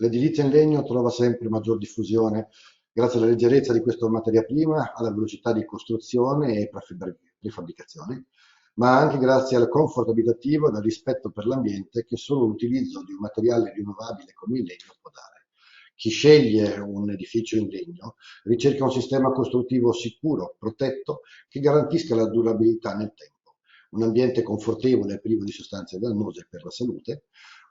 L'edilizia in legno trova sempre maggior diffusione grazie alla leggerezza di questa materia prima, alla velocità di costruzione e prefabbricazione, ma anche grazie al comfort abitativo e al rispetto per l'ambiente che solo l'utilizzo di un materiale rinnovabile come il legno può dare. Chi sceglie un edificio in legno ricerca un sistema costruttivo sicuro, protetto, che garantisca la durabilità nel tempo, un ambiente confortevole e privo di sostanze dannose per la salute,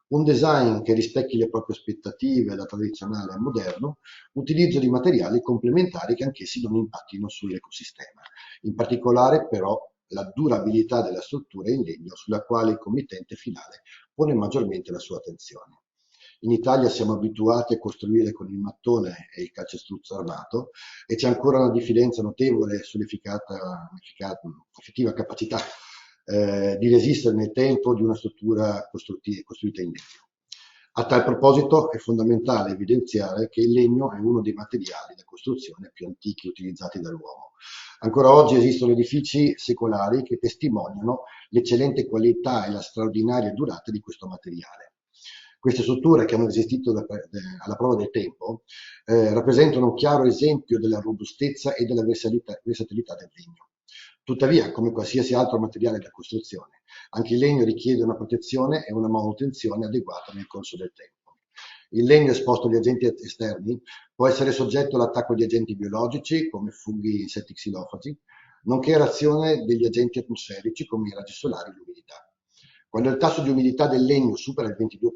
un design che rispecchi le proprie aspettative da tradizionale a moderno, utilizzo di materiali complementari che anch'essi non impattino sull'ecosistema. In particolare, però, la durabilità della struttura in legno sulla quale il committente finale pone maggiormente la sua attenzione. In Italia siamo abituati a costruire con il mattone e il calcestruzzo armato e c'è ancora una diffidenza notevole sull'effettiva capacità di resistere nel tempo di una struttura costruita in legno. A tal proposito è fondamentale evidenziare che il legno è uno dei materiali da costruzione più antichi utilizzati dall'uomo. Ancora oggi esistono edifici secolari che testimoniano l'eccellente qualità e la straordinaria durata di questo materiale. Queste strutture, che hanno resistito alla prova del tempo, rappresentano un chiaro esempio della robustezza e della versatilità del legno. Tuttavia, come qualsiasi altro materiale da costruzione, anche il legno richiede una protezione e una manutenzione adeguata nel corso del tempo. Il legno esposto agli agenti esterni può essere soggetto all'attacco di agenti biologici come funghi, insetti xilofagi, nonché all'azione degli agenti atmosferici come i raggi solari e l'umidità. Quando il tasso di umidità del legno supera il 22%,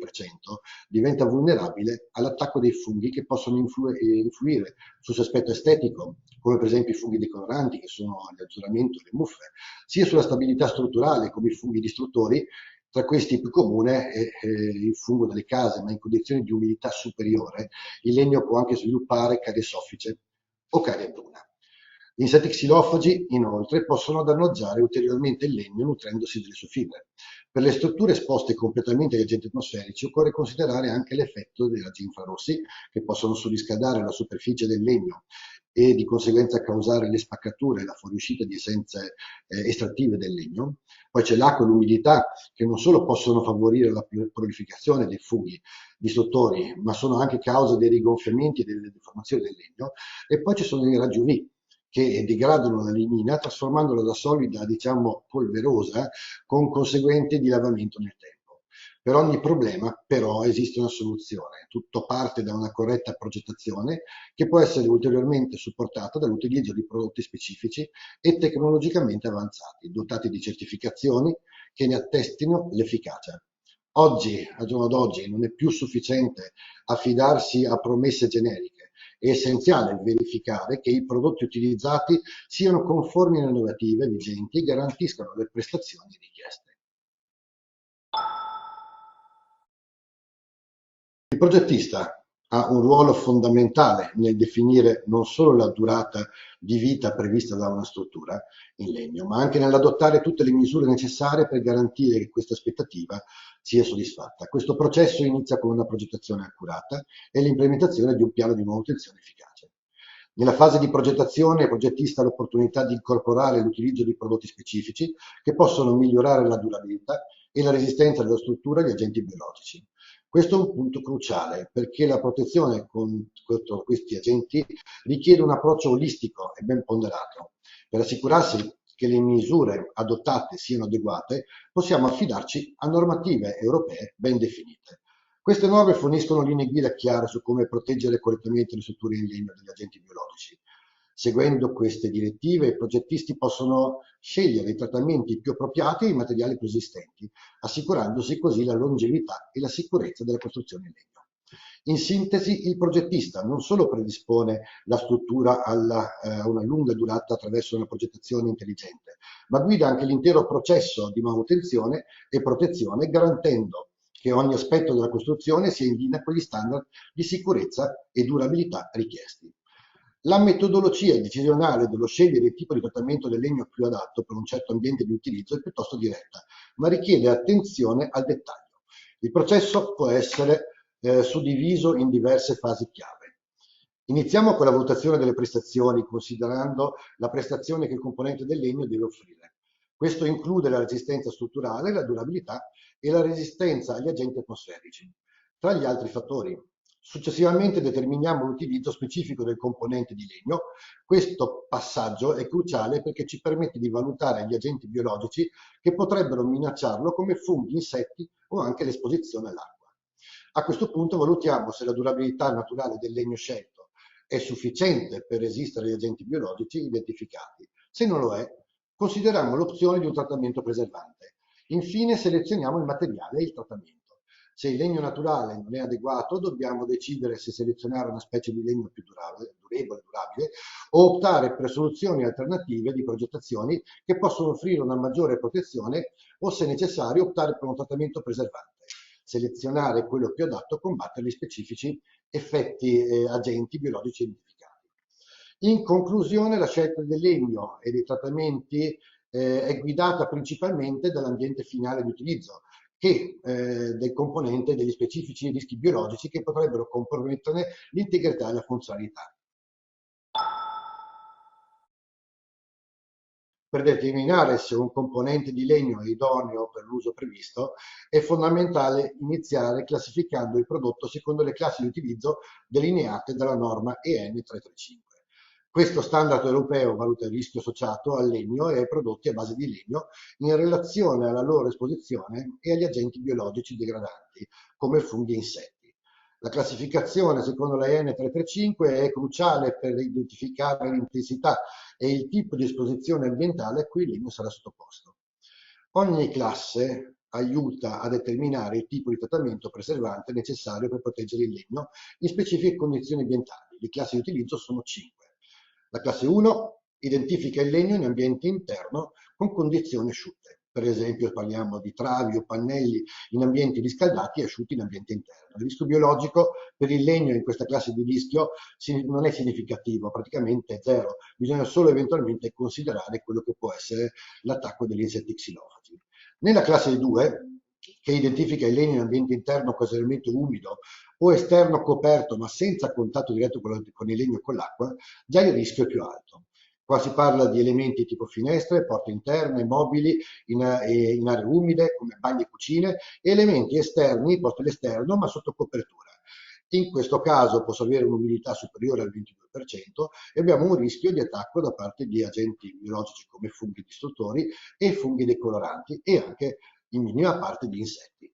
diventa vulnerabile all'attacco dei funghi che possono influire sul suo aspetto estetico, come per esempio i funghi decoloranti, che sono l'azzurramento e le muffe, sia sulla stabilità strutturale, come i funghi distruttori. Tra questi il più comune è il fungo delle case, ma in condizioni di umidità superiore il legno può anche sviluppare carie soffice o carie bruna. Gli insetti xilofagi, inoltre, possono danneggiare ulteriormente il legno nutrendosi delle sue fibre. Per le strutture esposte completamente agli agenti atmosferici occorre considerare anche l'effetto dei raggi infrarossi che possono surriscaldare la superficie del legno e di conseguenza causare le spaccature e la fuoriuscita di essenze estrattive del legno. Poi c'è l'acqua e l'umidità che non solo possono favorire la prolificazione dei funghi distruttori, ma sono anche causa dei rigonfiamenti e delle deformazioni del legno. E poi ci sono i raggi UV che degradano la lignina trasformandola da solida, diciamo, polverosa, con conseguente dilavamento nel tempo. Per ogni problema, però, esiste una soluzione. Tutto parte da una corretta progettazione che può essere ulteriormente supportata dall'utilizzo di prodotti specifici e tecnologicamente avanzati, dotati di certificazioni che ne attestino l'efficacia. Oggi, al giorno d'oggi, non è più sufficiente affidarsi a promesse generiche. È essenziale verificare che i prodotti utilizzati siano conformi alle normative vigenti e garantiscano le prestazioni richieste. Il progettista ha un ruolo fondamentale nel definire non solo la durata di vita prevista da una struttura in legno, ma anche nell'adottare tutte le misure necessarie per garantire che questa aspettativa sia soddisfatta. Questo processo inizia con una progettazione accurata e l'implementazione di un piano di manutenzione efficace. Nella fase di progettazione il progettista ha l'opportunità di incorporare l'utilizzo di prodotti specifici che possono migliorare la durabilità e la resistenza della struttura agli agenti biologici. Questo è un punto cruciale perché la protezione contro questi agenti richiede un approccio olistico e ben ponderato. Per assicurarsi che le misure adottate siano adeguate, possiamo affidarci a normative europee ben definite. Queste norme forniscono linee guida chiare su come proteggere correttamente le strutture in legno dagli agenti biologici. Seguendo queste direttive, i progettisti possono scegliere i trattamenti più appropriati e i materiali più resistenti, assicurandosi così la longevità e la sicurezza della costruzione in legno. In sintesi, il progettista non solo predispone la struttura a una lunga durata attraverso una progettazione intelligente, ma guida anche l'intero processo di manutenzione e protezione, garantendo che ogni aspetto della costruzione sia in linea con gli standard di sicurezza e durabilità richiesti. La metodologia decisionale dello scegliere il tipo di trattamento del legno più adatto per un certo ambiente di utilizzo è piuttosto diretta, ma richiede attenzione al dettaglio. Il processo può essere suddiviso in diverse fasi chiave. Iniziamo con la valutazione delle prestazioni, considerando la prestazione che il componente del legno deve offrire. Questo include la resistenza strutturale, la durabilità e la resistenza agli agenti atmosferici. Tra gli altri fattori, Successivamente determiniamo l'utilizzo specifico del componente di legno. Questo passaggio è cruciale perché ci permette di valutare gli agenti biologici che potrebbero minacciarlo come funghi, insetti o anche l'esposizione all'acqua. A questo punto valutiamo se la durabilità naturale del legno scelto è sufficiente per resistere agli agenti biologici identificati. Se non lo è, consideriamo l'opzione di un trattamento preservante. Infine selezioniamo il materiale e il trattamento. Se il legno naturale non è adeguato, dobbiamo decidere se selezionare una specie di legno più durabile, o optare per soluzioni alternative di progettazioni che possono offrire una maggiore protezione o, se necessario, optare per un trattamento preservante. Selezionare quello più adatto a combattere gli specifici effetti agenti biologici identificati. In conclusione, la scelta del legno e dei trattamenti è guidata principalmente dall'ambiente finale di utilizzo, che del componente degli specifici rischi biologici che potrebbero comprometterne l'integrità e la funzionalità. Per determinare se un componente di legno è idoneo per l'uso previsto, è fondamentale iniziare classificando il prodotto secondo le classi di utilizzo delineate dalla norma EN 335. Questo standard europeo valuta il rischio associato al legno e ai prodotti a base di legno in relazione alla loro esposizione e agli agenti biologici degradanti, come funghi e insetti. La classificazione secondo la EN 335 è cruciale per identificare l'intensità e il tipo di esposizione ambientale a cui il legno sarà sottoposto. Ogni classe aiuta a determinare il tipo di trattamento preservante necessario per proteggere il legno in specifiche condizioni ambientali. Le classi di utilizzo sono 5. La classe 1 identifica il legno in ambiente interno con condizioni asciutte. Per esempio parliamo di travi o pannelli in ambienti riscaldati e asciutti in ambiente interno. Il rischio biologico per il legno in questa classe di rischio non è significativo, praticamente è zero. Bisogna solo eventualmente considerare quello che può essere l'attacco degli insetti xilofagi. Nella classe 2, che identifica il legno in ambiente interno occasionalmente umido o esterno coperto ma senza contatto diretto con il legno e con l'acqua, già il rischio è più alto. Qua si parla di elementi tipo finestre, porte interne, mobili in aree umide come bagni e cucine e elementi esterni posti all'esterno ma sotto copertura. In questo caso posso avere un'umidità superiore al 22% e abbiamo un rischio di attacco da parte di agenti biologici come funghi distruttori e funghi decoloranti e anche in minima parte di insetti.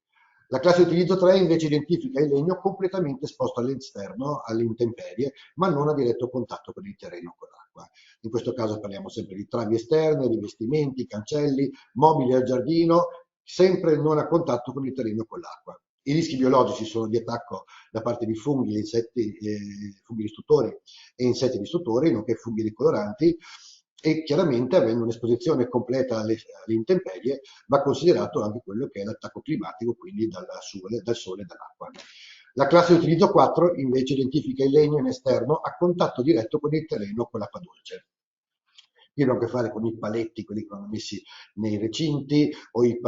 La classe di utilizzo 3 invece identifica il legno completamente esposto all'esterno, alle intemperie, ma non a diretto contatto con il terreno o con l'acqua. In questo caso parliamo sempre di travi esterne, rivestimenti, cancelli, mobili al giardino, sempre non a contatto con il terreno o con l'acqua. I rischi biologici sono di attacco da parte di funghi, insetti, funghi distruttori e insetti distruttori, nonché funghi decoloranti, e chiaramente avendo un'esposizione completa alle intemperie va considerato anche quello che è l'attacco climatico, quindi dal sole e dall'acqua. La classe di utilizzo 4 invece identifica il legno in esterno a contatto diretto con il terreno o con l'acqua dolce. Qui abbiamo a che fare con i paletti, quelli che vanno messi nei recinti o i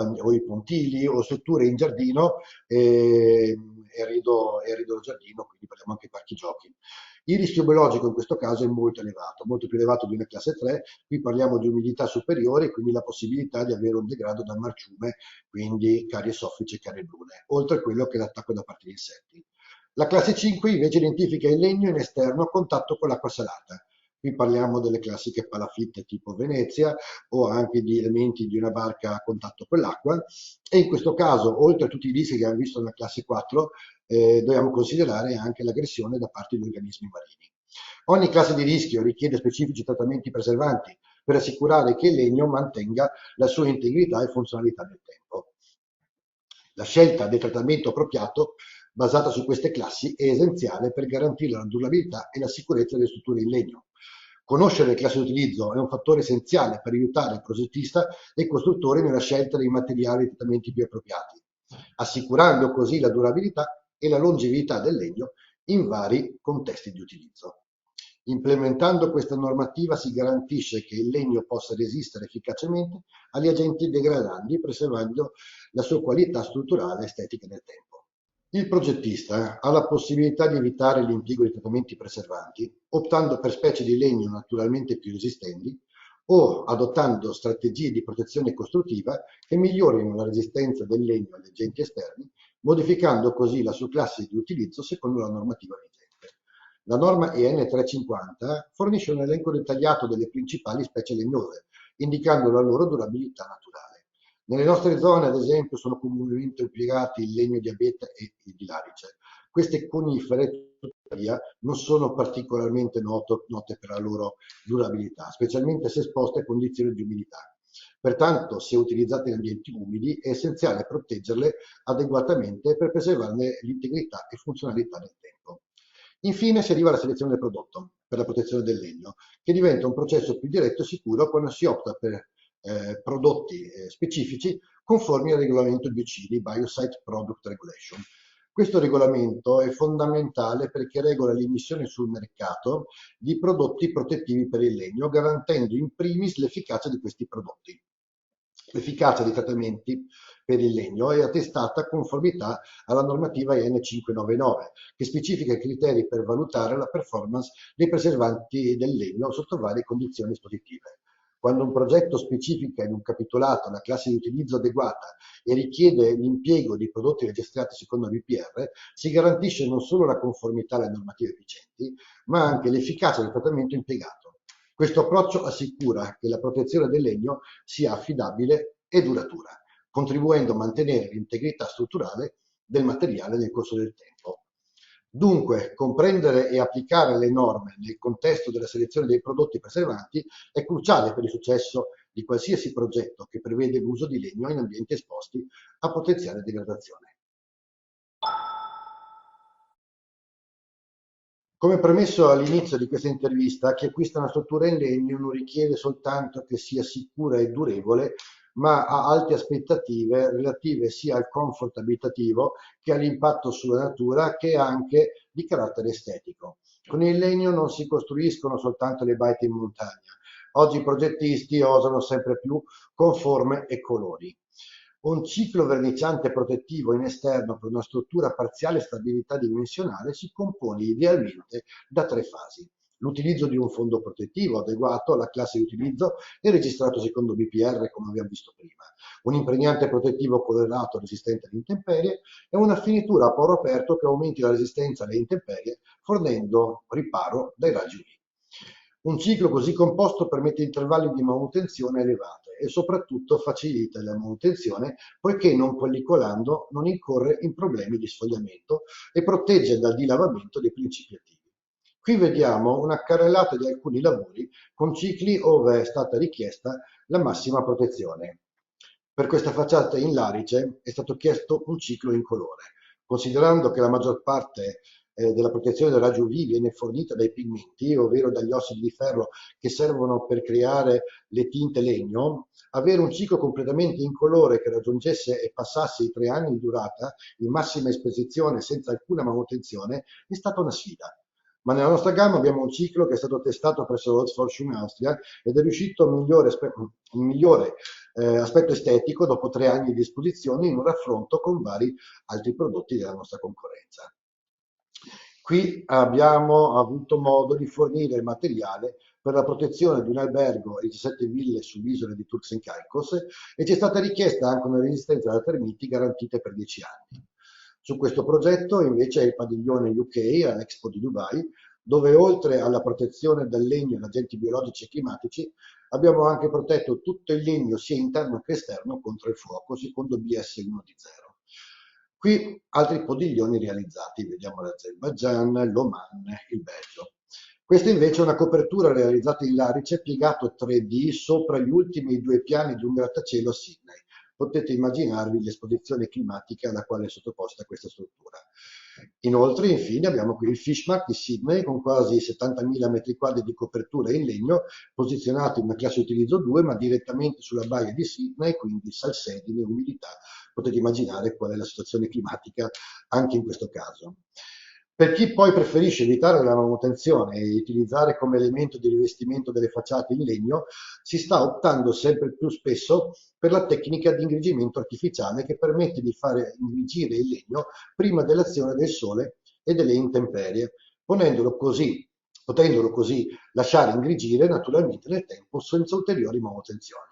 pontili o strutture in giardino e rido giardino, quindi parliamo anche di parchi giochi. Il rischio biologico in questo caso è molto più elevato di una classe 3, qui parliamo di umidità superiore, quindi la possibilità di avere un degrado da marciume, quindi carie soffici e carie brune, oltre a quello che è l'attacco da parte di insetti. La classe 5 invece identifica il legno in esterno a contatto con l'acqua salata. Qui parliamo delle classiche palafitte tipo Venezia o anche di elementi di una barca a contatto con l'acqua e in questo caso, oltre a tutti i rischi che abbiamo visto nella classe 4, dobbiamo considerare anche l'aggressione da parte di organismi marini. Ogni classe di rischio richiede specifici trattamenti preservanti per assicurare che il legno mantenga la sua integrità e funzionalità nel tempo. La scelta del trattamento appropriato basata su queste classi è essenziale per garantire la durabilità e la sicurezza delle strutture in legno. Conoscere le classi di utilizzo è un fattore essenziale per aiutare il progettista e il costruttore nella scelta dei materiali e trattamenti più appropriati, assicurando così la durabilità e la longevità del legno in vari contesti di utilizzo. Implementando questa normativa si garantisce che il legno possa resistere efficacemente agli agenti degradanti, preservando la sua qualità strutturale e estetica nel tempo. Il progettista ha la possibilità di evitare l'impiego di trattamenti preservanti, optando per specie di legno naturalmente più resistenti o adottando strategie di protezione costruttiva che migliorino la resistenza del legno agli agenti esterni modificando così la sua classe di utilizzo secondo la normativa vigente. La norma EN 350 fornisce un elenco dettagliato delle principali specie legnose, indicando la loro durabilità naturale. Nelle nostre zone, ad esempio, sono comunemente impiegati il legno di abete e il di larice. Queste conifere, tuttavia, non sono particolarmente note per la loro durabilità, specialmente se esposte a condizioni di umidità. Pertanto, se utilizzate in ambienti umidi, è essenziale proteggerle adeguatamente per preservarne l'integrità e funzionalità nel tempo. Infine si arriva alla selezione del prodotto per la protezione del legno, che diventa un processo più diretto e sicuro quando si opta per prodotti specifici conformi al regolamento biocidi Biocide Product Regulation. Questo regolamento è fondamentale perché regola l'immissione sul mercato di prodotti protettivi per il legno, garantendo in primis l'efficacia di questi prodotti. L'efficacia dei trattamenti per il legno è attestata a conformità alla normativa EN 599, che specifica i criteri per valutare la performance dei preservanti del legno sotto varie condizioni espositive. Quando un progetto specifica in un capitolato la classe di utilizzo adeguata e richiede l'impiego di prodotti registrati secondo BPR, si garantisce non solo la conformità alle normative vigenti, ma anche l'efficacia del trattamento impiegato. Questo approccio assicura che la protezione del legno sia affidabile e duratura, contribuendo a mantenere l'integrità strutturale del materiale nel corso del tempo. Dunque, comprendere e applicare le norme nel contesto della selezione dei prodotti preservanti è cruciale per il successo di qualsiasi progetto che prevede l'uso di legno in ambienti esposti a potenziale degradazione. Come premesso all'inizio di questa intervista, chi acquista una struttura in legno non richiede soltanto che sia sicura e durevole, ma ha alte aspettative relative sia al comfort abitativo che all'impatto sulla natura, che anche di carattere estetico. Con il legno non si costruiscono soltanto le baite in montagna. Oggi i progettisti osano sempre più con forme e colori. Un ciclo verniciante protettivo in esterno per una struttura a parziale stabilità dimensionale si compone idealmente da tre fasi. L'utilizzo di un fondo protettivo adeguato alla classe di utilizzo e registrato secondo BPR, come abbiamo visto prima, un impregnante protettivo colorato resistente alle intemperie e una finitura a poro aperto che aumenti la resistenza alle intemperie fornendo riparo dai raggi UV. Un ciclo così composto permette intervalli di manutenzione elevati e soprattutto facilita la manutenzione poiché non pellicolando non incorre in problemi di sfogliamento e protegge dal dilavamento dei principi attivi. Qui vediamo una carrellata di alcuni lavori con cicli ove è stata richiesta la massima protezione. Per questa facciata in larice è stato chiesto un ciclo in colore, considerando che la maggior parte della protezione del raggio UV viene fornita dai pigmenti, ovvero dagli ossidi di ferro che servono per creare le tinte legno. Avere un ciclo completamente incolore che raggiungesse e passasse i 3 anni di durata in massima esposizione senza alcuna manutenzione è stata una sfida. Ma nella nostra gamma abbiamo un ciclo che è stato testato presso Holzforschung Austria ed è riuscito un migliore aspetto estetico dopo 3 anni di esposizione in un raffronto con vari altri prodotti della nostra concorrenza. Qui abbiamo avuto modo di fornire il materiale per la protezione di un albergo e 17 ville sull'isola di Turks and Caicos e ci è stata richiesta anche una resistenza alla termiti garantita per 10 anni. Su questo progetto invece è il padiglione UK all'Expo di Dubai, dove oltre alla protezione dal legno e agenti biologici e climatici abbiamo anche protetto tutto il legno sia interno che esterno contro il fuoco secondo BS 1 di 0. Qui altri padiglioni realizzati, vediamo l'Azerbaigian, l'Oman, il Belgio. Questa invece è una copertura realizzata in larice piegato 3D sopra gli ultimi 2 piani di un grattacielo a Sydney. Potete immaginarvi l'esposizione climatica alla quale è sottoposta questa struttura. Inoltre, infine, abbiamo qui il Fishmark di Sydney con quasi 70.000 metri quadri di copertura in legno, posizionato in una classe utilizzo 2, ma direttamente sulla baia di Sydney, quindi salsedine, umidità. Potete immaginare qual è la situazione climatica anche in questo caso. Per chi poi preferisce evitare la manutenzione e utilizzare come elemento di rivestimento delle facciate in legno, si sta optando sempre più spesso per la tecnica di ingrigimento artificiale che permette di fare ingrigire il legno prima dell'azione del sole e delle intemperie, potendolo così lasciare ingrigire naturalmente nel tempo senza ulteriori manutenzioni.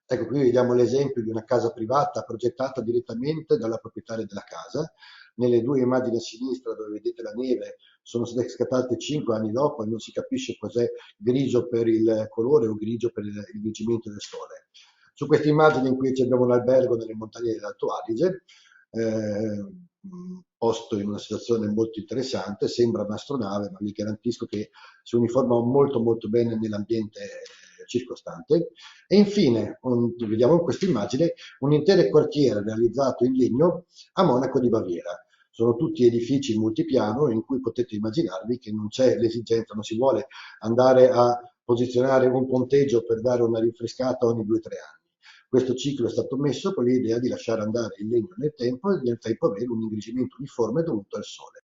Ecco, qui vediamo l'esempio di una casa privata progettata direttamente dalla proprietaria della casa. Nelle due immagini a sinistra, dove vedete la neve, sono state scattate 5 anni dopo e non si capisce cos'è grigio per il colore o grigio per il vincimento del sole. Su questa immagine in cui abbiamo un albergo nelle montagne dell'Alto Adige, posto in una situazione molto interessante, sembra un'astronave, ma vi garantisco che si uniforma molto molto bene nell'ambiente circostante. E infine, vediamo in questa immagine, un intero quartiere realizzato in legno a Monaco di Baviera. Sono tutti edifici multipiano in cui potete immaginarvi che non c'è l'esigenza, non si vuole andare a posizionare un ponteggio per dare una rinfrescata ogni 2 o 3 anni. Questo ciclo è stato messo con l'idea di lasciare andare il legno nel tempo e nel tempo avere un ingrigimento uniforme dovuto al sole.